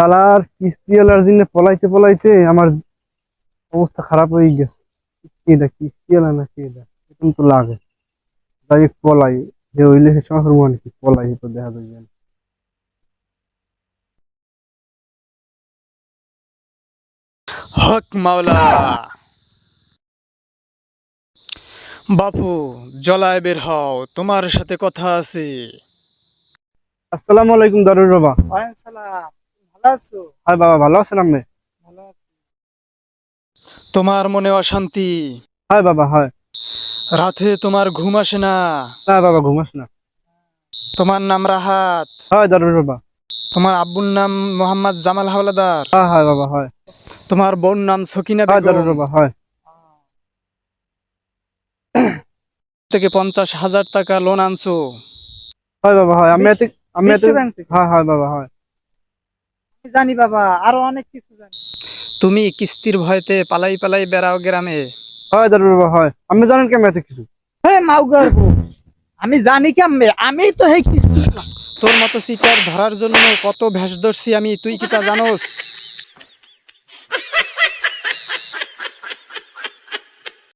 শালার কিস্তিওয়ালার জন্য পলাইতে পলাইতে আমার অবস্থা খারাপ হয়ে গেছে। কিস্তিওয়ালা না কি এটা, এরকম তো লাগে। তাই পলাই, যে হইলে সে শহর মনে কি পলাই তো দেখা যায়। হক মাওলা। বাপু, জলায় বের হও, তোমার সাথে কথা আছে। আসসালামু আলাইকুম দারুর বাবা। ওয়ালাইকুম সালাম। ভালো আছো? হাই বাবা, ভালো আছেন আপনি? ভালো আছি। তোমার মনে অশান্তি, হাই বাবা, হাই। রাতে তোমার ঘুম আসে না। না বাবা, ঘুমাস না। তোমার নাম রাহাত, হাই দারুর বাবা। তোমার আব্বুর নাম মোহাম্মদ জামাল হাওলাদার, হাই হাই বাবা, হাই। তোমার বোন নাম সকিনা হাই দারুর বেগম। বাবা, হাই। থেকে 50,000 টাকা লোন আনছো। হাই বাবা, হাই। আমি এত বিশ্ব ব্যাংক থেকে। হাই হাই বাবা, হাই। আমি জানি বাবা, আরো অনেক কিছু জানি। তুমি কিস্তির ভয়তে পালাই পালাই বেড়াও গ্রামে। হাই দারুর বাবা, হাই। আপনি জানেন কেমন এত কিছু? হে মাউগার বউ, আমি জানি কেমনে, আমি তো হে কিস্তি তোর মতো সিটার ধরার জন্য কত ভেষ ধরছি আমি, তুই কি তা জানোস?